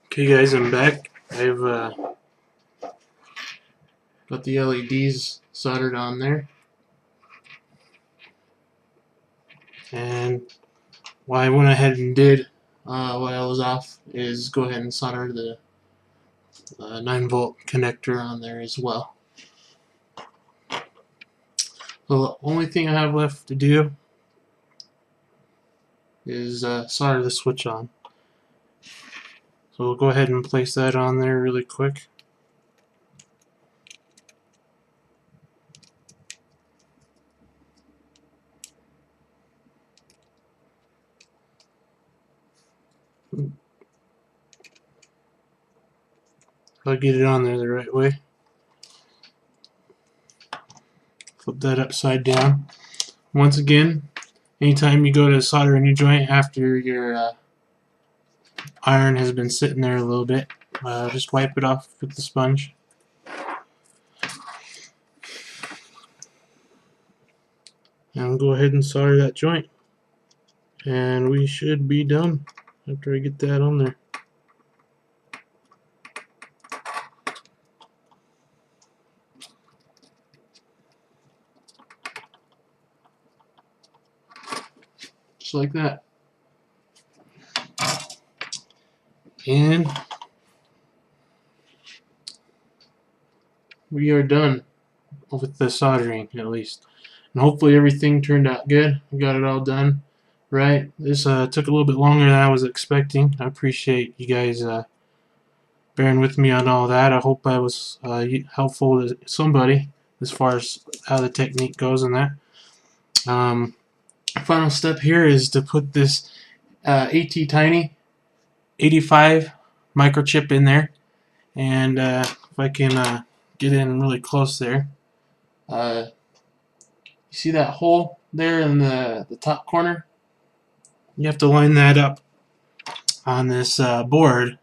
Okay guys, I'm back. I've got the LEDs soldered on there, and what I went ahead and did while I was off is go ahead and solder the 9-volt connector on there as well. So the only thing I have left to do is solder the switch on. So we'll go ahead and place that on there really quick. I'll get it on there the right way. Flip that upside down. Once again, anytime you go to solder a new joint after your iron has been sitting there a little bit, just wipe it off with the sponge. And go ahead and solder that joint. And we should be done after I get that on there. Just like that. And we are done with the soldering, at least. And hopefully everything turned out good. We got it all done right. This took a little bit longer than I was expecting. I appreciate you guys bearing with me on all that. I hope I was helpful to somebody as far as how the technique goes and that. Final step here is to put this AT-Tiny 85 microchip in there, and if I can get in really close there, you see that hole there in the top corner? You have to line that up on this board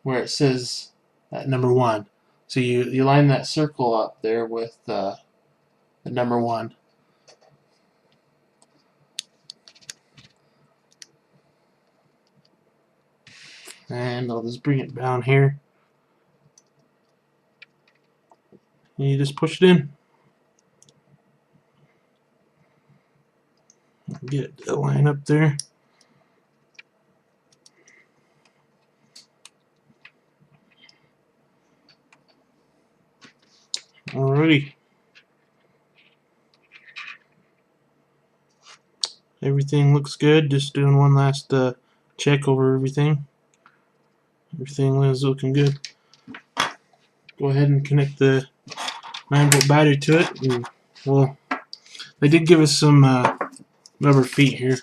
where it says number 1. So you line that circle up there with the number 1. And I'll just bring it down here. And you just push it in. Get it to line up there. Alrighty. Everything looks good. Just doing one last check over everything. Everything is looking good. Go ahead and connect the 9-volt battery to it. And, well, they did give us some rubber feet here.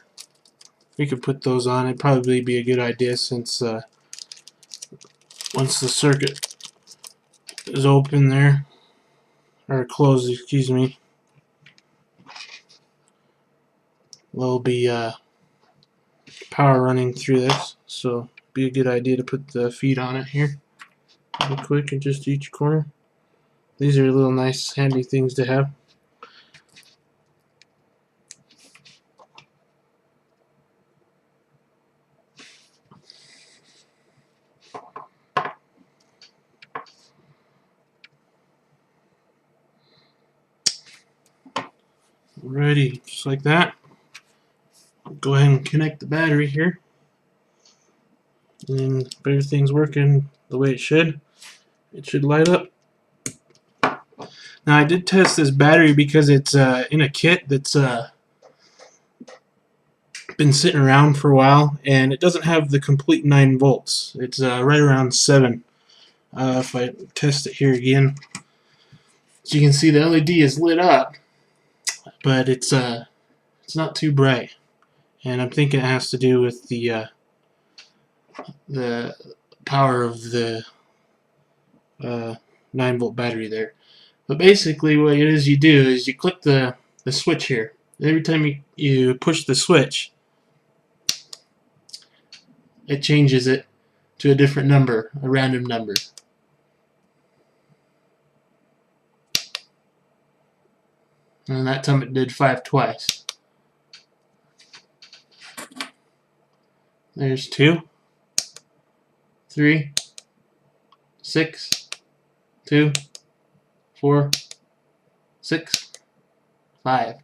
We could put those on. It'd probably be a good idea since once the circuit is open there, or closed, excuse me, there'll be power running through this, so it'd be a good idea to put the feet on it here real quick in just each corner. These are little nice handy things to have. Ready, just like that. Go ahead and connect the battery here, and if everything's working the way it should light up. Now I did test this battery because it's in a kit that's been sitting around for a while, and it doesn't have the complete 9 volts. It's right around 7. If I test it here again, so you can see the LED is lit up, but it's not too bright, and I'm thinking it has to do with the power of the 9-volt battery there. But basically what it is you do is you click the switch here. Every time you push the switch, it changes it to a different number, a random number. And that time it did 5 twice. There's 2. 3, 6, 2, 4, 6, 5.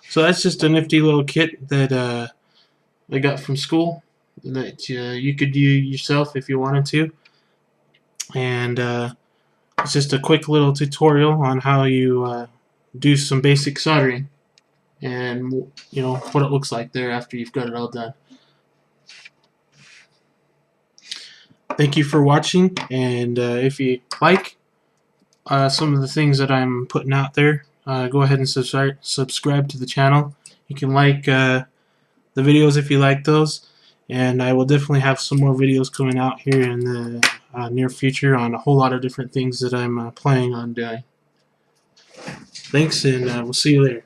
So that's just a nifty little kit that I got from school that you could do yourself if you wanted to. And it's just a quick little tutorial on how you do some basic soldering, and what it looks like there after you've got it all done. Thank you for watching, and if you like some of the things that I'm putting out there, go ahead and subscribe to the channel. You can like the videos if you like those, and I will definitely have some more videos coming out here in the near future on a whole lot of different things that I'm planning on doing. Thanks, and we'll see you later.